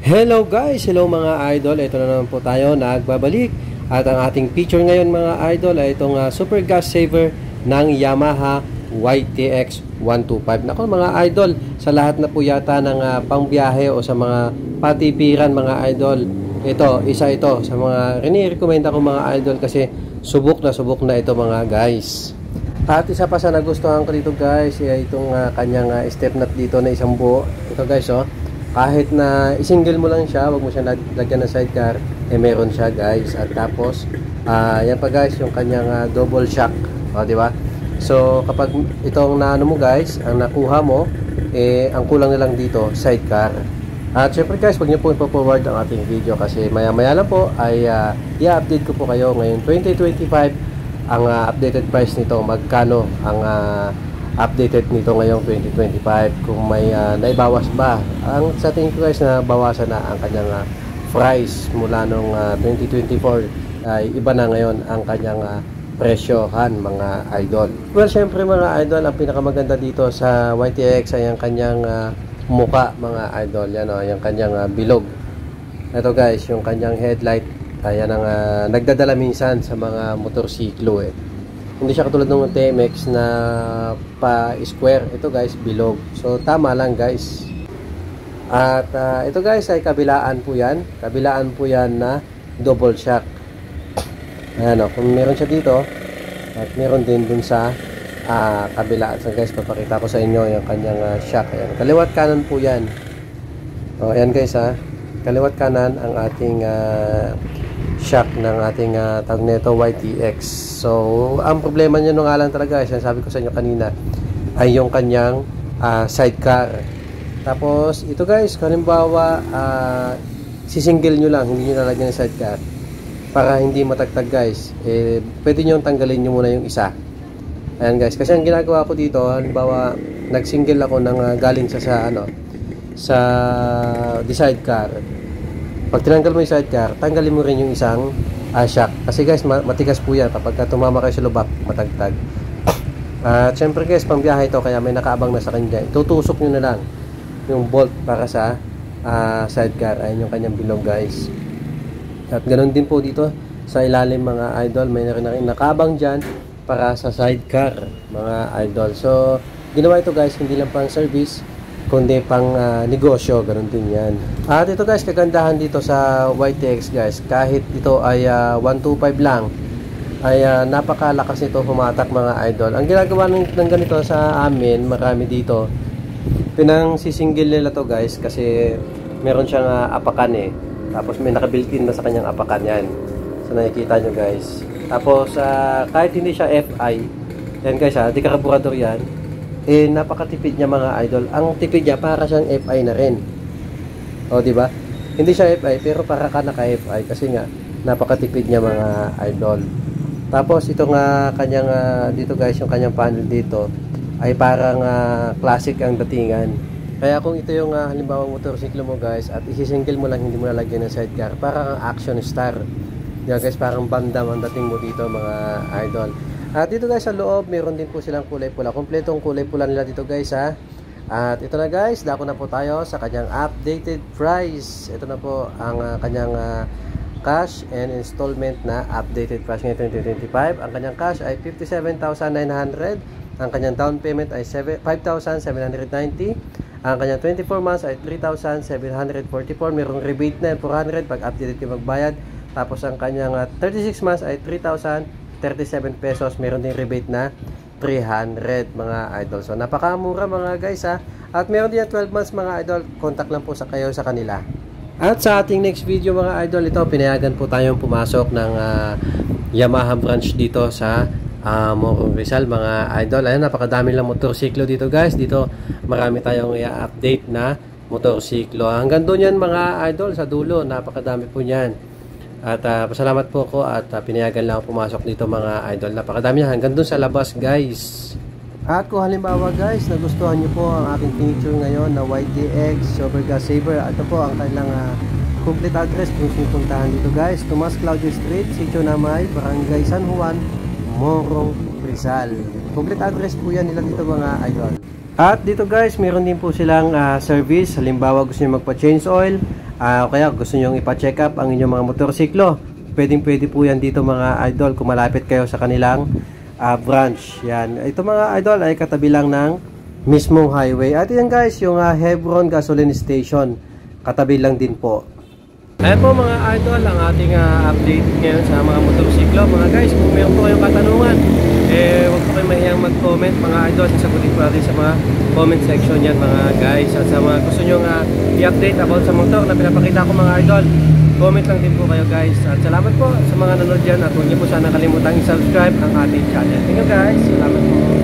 Hello guys! Hello mga idol! Ito na naman po tayo, nagbabalik. At ang ating feature ngayon mga idol ay itong super gas saver ng Yamaha YTX 125. Nako mga idol, sa lahat na po yata ng pangbiyahe o sa mga patipiran mga idol, isa ito sa mga rini-recommenda ko mga idol kasi subok na ito mga guys. At isa pa sa nagustuhan ko dito guys ay itong kanyang step nut dito na isang buo. Ito guys kahit na isingle mo lang siya, wag mo siya lagyan ng sidecar, meron siya guys. At tapos yan pa guys yung kanyang double shock, di ba? So kapag itong naano mo guys, ang nakuha mo ang kulang na lang dito sidecar. At syempre guys, wag niyo po ipo-forward ang ating video kasi maya-maya lang po ay i-update ko po kayo ngayong 2025 ang updated price nito, magkano ang updated nito ngayong 2025, kung may naibawas ba. Ang sa tingin ko guys na bawasan na ang kanyang price mula nung 2024 ay iba na ngayon ang kanyang presyohan mga idol. Well syempre mga idol, ang pinakamaganda dito sa YTX ay ang kanyang muka mga idol. Yan yung kanyang bilog. Ito guys yung kanyang headlight, yan ang nagdadala minsan sa mga motorsiklo Hindi siya katulad ng TMX na pa-square. Ito guys, bilog. So, tama lang guys. At ito guys ay kabilaan po yan. Kabilaan po yan na double shock. Ayan kung meron siya dito. At meron din dun sa kabilaan. So guys, papakita ko sa inyo yung kanyang shock. Ayan. Kaliwat kanan po yan. Ayan guys Kaliwat kanan ang ating shock ng ating tawag nito YTX. So ang problema niya nung alang talaga sabi ko sa inyo kanina ay yung kanyang sidecar. Tapos ito guys, halimbawa sisingle nyo lang, hindi nyo lalagyan ng sidecar para hindi matagtag guys, pwede nyo tanggalin nyo muna yung isa. Ayan guys, kasi ang ginagawa ko dito, halimbawa nagsingle ako ng galing sa sidecar. Pag tinanggal mo yung sidecar, tanggalin mo rin yung isang shock. Kasi guys, matigas po yan. Kapag tumama kayo sa lubak, matagtag. At syempre guys, pangbiyahe ito, kaya may nakaabang na sa kanya. Itutusok nyo na lang yung bolt para sa sidecar. Ayan yung kanyang bilog guys. At ganoon din po dito sa ilalim mga idol. May nakaabang dyan para sa sidecar mga idol. So, ginawa ito guys, hindi lang pang service, kundi pang negosyo, ganun din yan. At ito guys, kagandahan dito sa YTX guys, kahit ito ay 125 lang, ay napakalakas nito humatak mga idol. Ang ginagawa ng ganito sa amin, marami dito, pinang-sisingle nila to guys, kasi meron siyang apakan tapos may nakabuilt-in na sa kanyang apakan yan. So nakikita nyo guys. Tapos kahit hindi siya FI, yan guys di karburador yan, napakatipid niya mga idol. Ang tipid niya para siyang FI na rin. Di ba? Hindi siya FI pero para ka naka-FI kasi nga napakatipid niya mga idol. Tapos ito nga kanyang dito guys, yung kanyang panel dito ay parang classic ang datingan. Kaya kung ito yung halimbawa motorsiklo mo guys at isisingle mo lang, hindi mo lalagyan ng sidecar, parang action star. Yan guys, parang bandam ang dating mo dito mga idol. At dito guys sa loob, meron din po silang kulay pula. Kompletong kulay pula nila dito guys At ito na guys, dako na po tayo sa kanyang updated price. Ito na po ang kanyang cash and installment na updated price ngayon 2025. Ang kanyang cash ay 57,900. Ang kanyang down payment ay 5,790. Ang kanyang 24 months ay 3,744. Merong rebate na 400 pag updated kayo magbayad. Tapos ang kanyang 36 months ay 3,037 pesos. Meron din rebate na 300 mga idol. So napakamura mga guys At meron din 12 months mga idol. Contact lang po kayo sa kanila. At sa ating next video mga idol, ito pinayagan po tayong pumasok ng Yamaha branch dito sa Morong Rizal mga idol. Ayan, napakadami lang motorsiklo dito guys. Dito marami tayong i-update na motorsiklo. Hanggang doon yan mga idol, sa dulo napakadami po niyan. At pasalamat po ako at pinayagan lang ako pumasok dito mga idol. Napakadami niya hanggang dun sa labas guys. At kung halimbawa guys, nagustuhan nyo po ang aking feature ngayon na YTX Super Gas Saver. Ito po ang kailang complete address kung pupuntahan dito guys. Tomas Claudio Street, Sitio Namay, Barangay San Juan, Morong Rizal. Complete address po yan nila dito mga idol. At dito guys, meron din po silang service. Halimbawa gusto niyo magpa-change oil, o kaya gusto niyo ipa-check up ang inyong mga motorsiklo. Pwede po yan dito mga idol kung malapit kayo sa kanilang branch. Yan. Ito mga idol ay katabi lang ng mismong highway. At yan guys, yung Hebron Gasoline Station. Katabi lang din po. Ayan po mga idol, ang ating update ngayon sa mga motorsiklo. Mga guys, kung mayroon po kayong katanungan, huwag po kayong mahiyang mag-comment mga idol. Sasagutin po natin sa mga comment section yan mga guys. At sa mga gusto nyo i-update about sa motor na pinapakita ko mga idol, comment lang din po kayo guys. At salamat po sa mga nanood dyan. At huwag nyo po sana kalimutang i-subscribe ang ating channel. Thank you guys. Salamat po.